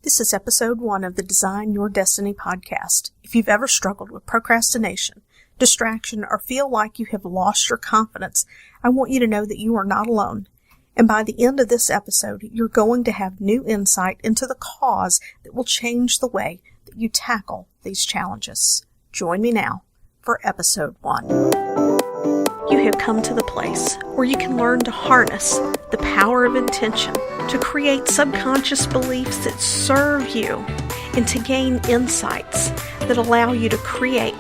This is episode 1 of the Design Your Destiny podcast. If you've ever struggled with procrastination, distraction, or feel like you have lost your confidence, I want you to know that you are not alone. And by the end of this episode, you're going to have new insight into the cause that will change the way that you tackle these challenges. Join me now for episode 1. You have come to the place where you can learn to harness the power of intention to create subconscious beliefs that serve you and to gain insights that allow you to create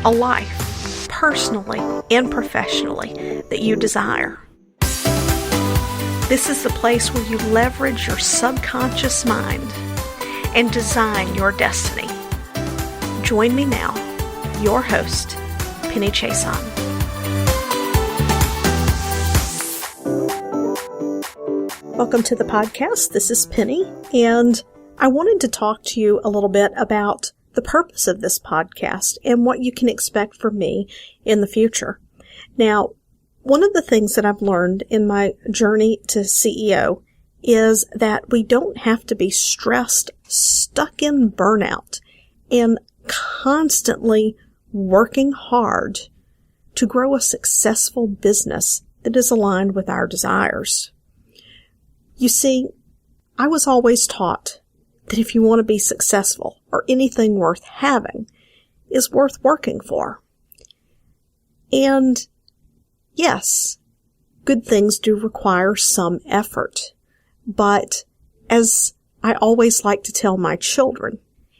a life, personally and professionally, that you desire. This is the place where you leverage your subconscious mind and design your destiny. Join me now, your host, Penny Chason. Welcome to the podcast. This is Penny, and I wanted to talk to you a little bit about the purpose of this podcast and what you can expect from me in the future. Now, one of the things that I've learned in my journey to CEO is that we don't have to be stressed, stuck in burnout, and constantly working hard to grow a successful business that is aligned with our desires. You see, I was always taught that if you want to be successful or anything worth having is worth working for. And yes, good things do require some effort. But as I always like to tell my children,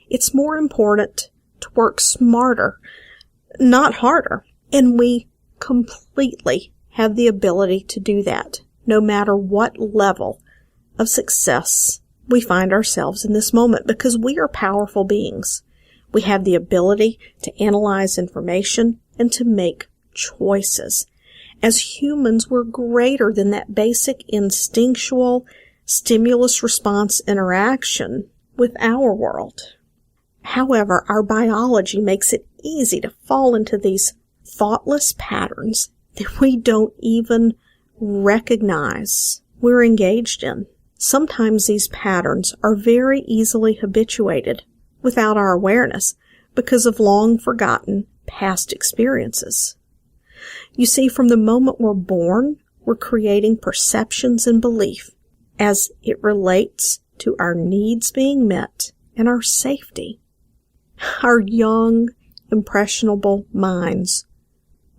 it's more important to work smarter, not harder. And we completely have the ability to do that, no matter what level of success we find ourselves in this moment, because we are powerful beings. We have the ability to analyze information and to make choices. As humans, we're greater than that basic instinctual stimulus response interaction with our world. However, our biology makes it easy to fall into these thoughtless patterns that we don't even recognize we're engaged in. Sometimes these patterns are very easily habituated without our awareness because of long forgotten past experiences. You see, from the moment we're born, we're creating perceptions and belief as it relates to our needs being met and our safety. Our young, impressionable minds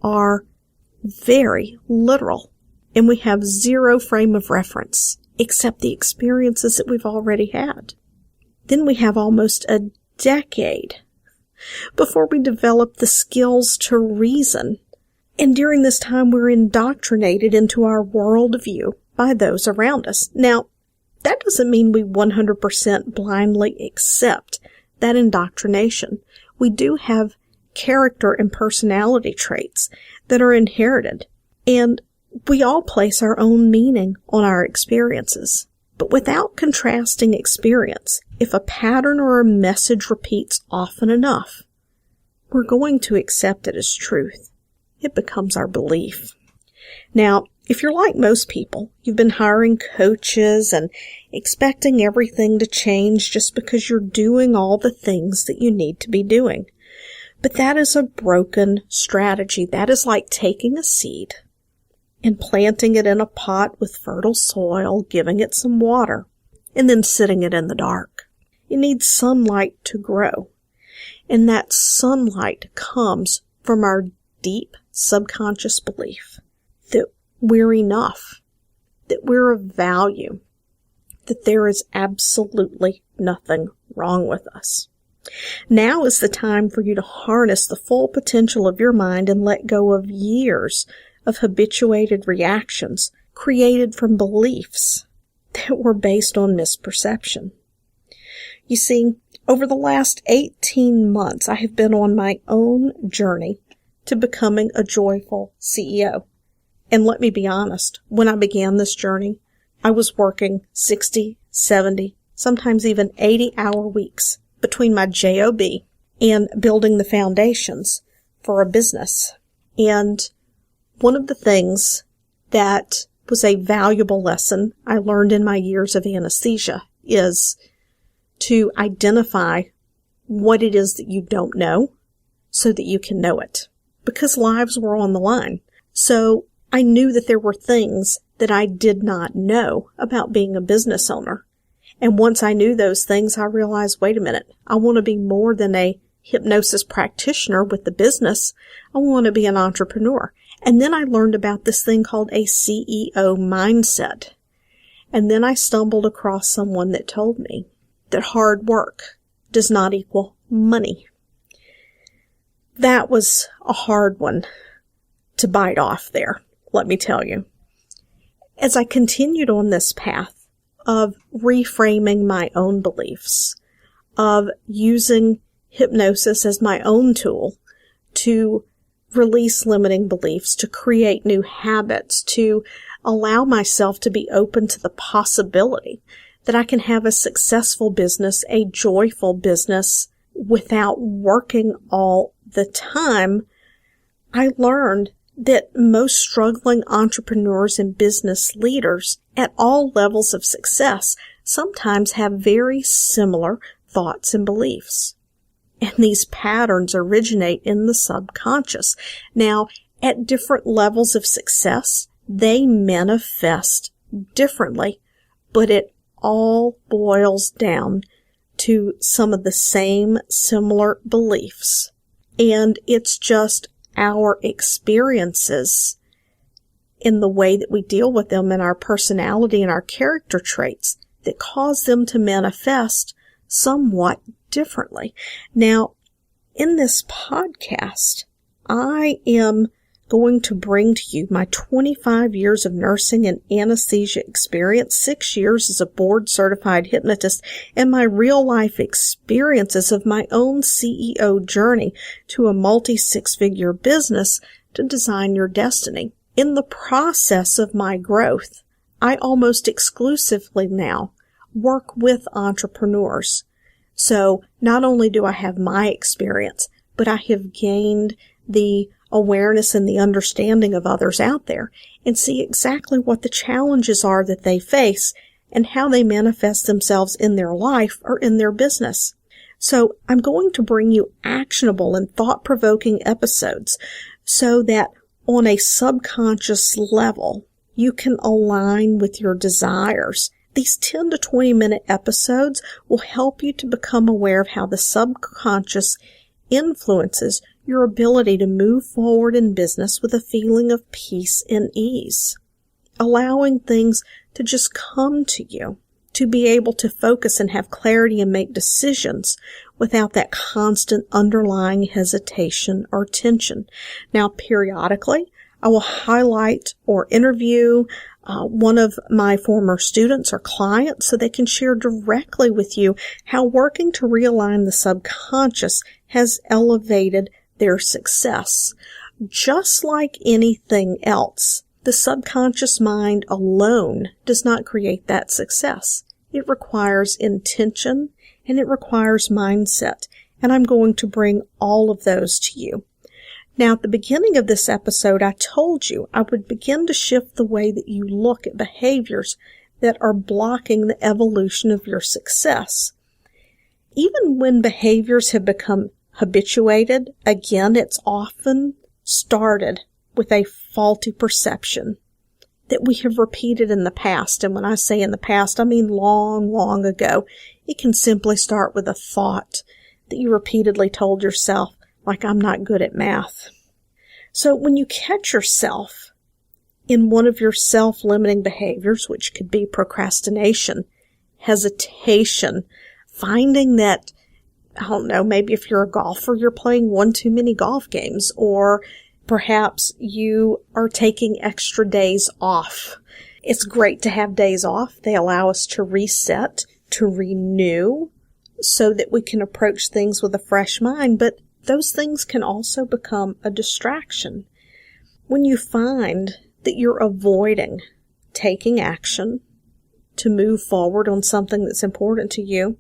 are very literal, and we have zero frame of reference except the experiences that we've already had. Then we have almost a decade before we develop the skills to reason. And during this time, we're indoctrinated into our worldview by those around us. Now, that doesn't mean we 100% blindly accept that indoctrination. We do have character and personality traits that are inherited, and we all place our own meaning on our experiences. But without contrasting experience, if a pattern or a message repeats often enough, we're going to accept it as truth. It becomes our belief. Now, if you're like most people, you've been hiring coaches and expecting everything to change just because you're doing all the things that you need to be doing. But that is a broken strategy. That is like taking a seed and planting it in a pot with fertile soil, giving it some water, and then sitting it in the dark. It needs sunlight to grow. And that sunlight comes from our deep subconscious belief that we're enough, that we're of value, that there is absolutely nothing wrong with us. Now is the time for you to harness the full potential of your mind and let go of years of habituated reactions created from beliefs that were based on misperception. You see, over the last 18 months, I have been on my own journey to becoming a joyful CEO. And let me be honest, when I began this journey, I was working 60, 70, sometimes even 80-hour weeks between my job and building the foundations for a business. And one of the things that was a valuable lesson I learned in my years of anesthesia is to identify what it is that you don't know so that you can know it, because lives were on the line. So I knew that there were things that I did not know about being a business owner. And once I knew those things, I realized, wait a minute, I want to be more than a hypnosis practitioner with the business. I want to be an entrepreneur. And then I learned about this thing called a CEO mindset. And then I stumbled across someone that told me that hard work does not equal money. That was a hard one to bite off there, let me tell you. As I continued on this path of reframing my own beliefs, of using hypnosis as my own tool to release limiting beliefs, to create new habits, to allow myself to be open to the possibility that I can have a successful business, a joyful business, without working all the time, I learned that most struggling entrepreneurs and business leaders at all levels of success sometimes have very similar thoughts and beliefs. And these patterns originate in the subconscious. Now, at different levels of success, they manifest differently, but it all boils down to some of the same similar beliefs. And it's just our experiences in the way that we deal with them and our personality and our character traits that cause them to manifest somewhat differently. Now, in this podcast, I am going to bring to you my 25 years of nursing and anesthesia experience, 6 years as a board-certified hypnotist, and my real-life experiences of my own CEO journey to a multi-six-figure business to design your destiny. In the process of my growth, I almost exclusively now work with entrepreneurs. So not only do I have my experience, but I have gained the awareness and the understanding of others out there and see exactly what the challenges are that they face and how they manifest themselves in their life or in their business. So I'm going to bring you actionable and thought-provoking episodes so that on a subconscious level, you can align with your desires. These 10 to 20 minute episodes will help you to become aware of how the subconscious influences your ability to move forward in business with a feeling of peace and ease, allowing things to just come to you, to be able to focus and have clarity and make decisions without that constant underlying hesitation or tension. Now, periodically, I will highlight or interview one of my former students or clients so they can share directly with you how working to realign the subconscious has elevated their success. Just like anything else, the subconscious mind alone does not create that success. It requires intention and it requires mindset, and I'm going to bring all of those to you. Now, at the beginning of this episode, I told you I would begin to shift the way that you look at behaviors that are blocking the evolution of your success. Even when behaviors have become habituated, again, it's often started with a faulty perception that we have repeated in the past. And when I say in the past, I mean long, long ago. It can simply start with a thought that you repeatedly told yourself, like, I'm not good at math. So when you catch yourself in one of your self-limiting behaviors, which could be procrastination, hesitation, finding that, I don't know, maybe if you're a golfer, you're playing one too many golf games, or perhaps you are taking extra days off. It's great to have days off. They allow us to reset, to renew, so that we can approach things with a fresh mind, but those things can also become a distraction. When you find that you're avoiding taking action to move forward on something that's important to you,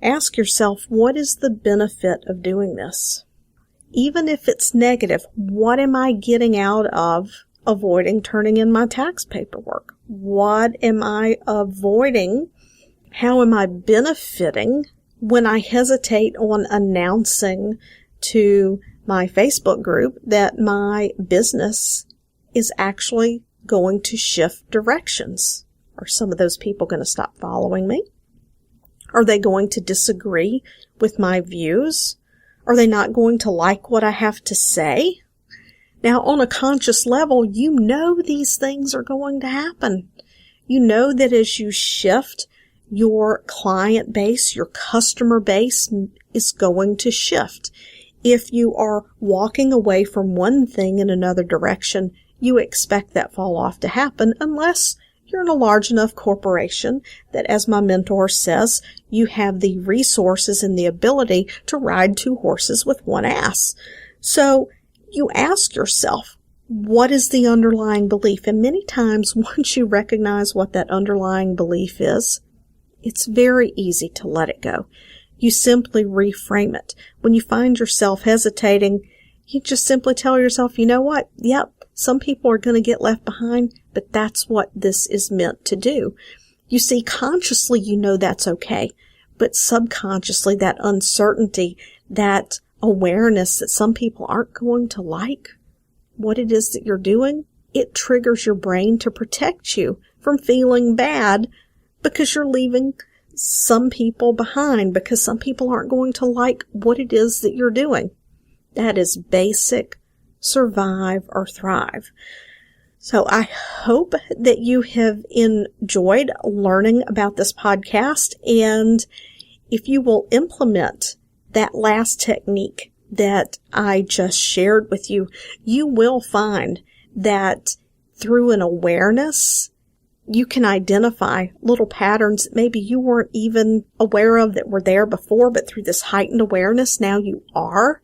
ask yourself, what is the benefit of doing this? Even if it's negative, what am I getting out of avoiding turning in my tax paperwork? What am I avoiding? How am I benefiting when I hesitate on announcing to my Facebook group that my business is actually going to shift directions. Are some of those people going to stop following me? Are they going to disagree with my views? Are they not going to like what I have to say? Now, on a conscious level, you know these things are going to happen. You know that as you shift, your client base, your customer base is going to shift. If you are walking away from one thing in another direction, you expect that fall off to happen unless you're in a large enough corporation that, as my mentor says, you have the resources and the ability to ride two horses with one ass. So you ask yourself, what is the underlying belief? And many times, once you recognize what that underlying belief is, it's very easy to let it go. You simply reframe it. When you find yourself hesitating, you just simply tell yourself, you know what? Yep, some people are going to get left behind, but that's what this is meant to do. You see, consciously, you know that's okay, but subconsciously, that uncertainty, that awareness that some people aren't going to like what it is that you're doing, it triggers your brain to protect you from feeling bad because you're leaving some people behind, because some people aren't going to like what it is that you're doing. That is basic survive or thrive. So I hope that you have enjoyed learning about this podcast, and if you will implement that last technique that I just shared with you, you will find that through an awareness, you can identify little patterns that maybe you weren't even aware of that were there before, but through this heightened awareness, now you are,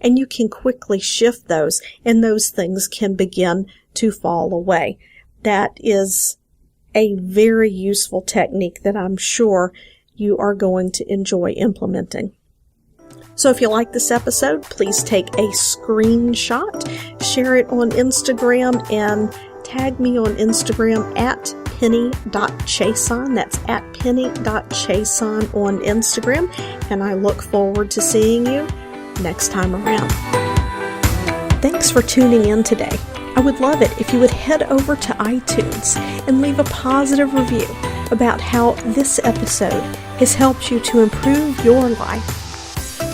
and you can quickly shift those, and those things can begin to fall away. That is a very useful technique that I'm sure you are going to enjoy implementing. So if you like this episode, please take a screenshot, share it on Instagram, and tag me on Instagram at penny.chason. That's at penny.chason on Instagram. And I look forward to seeing you next time around. Thanks for tuning in today. I would love it if you would head over to iTunes and leave a positive review about how this episode has helped you to improve your life.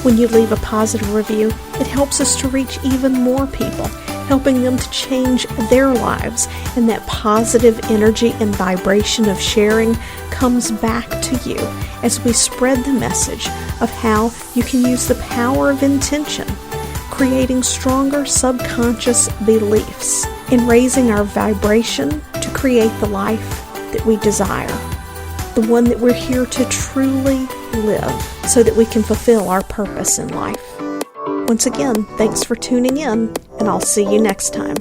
When you leave a positive review, it helps us to reach even more people, helping them to change their lives, and that positive energy and vibration of sharing comes back to you as we spread the message of how you can use the power of intention, creating stronger subconscious beliefs, and raising our vibration to create the life that we desire, the one that we're here to truly live so that we can fulfill our purpose in life. Once again, thanks for tuning in, and I'll see you next time.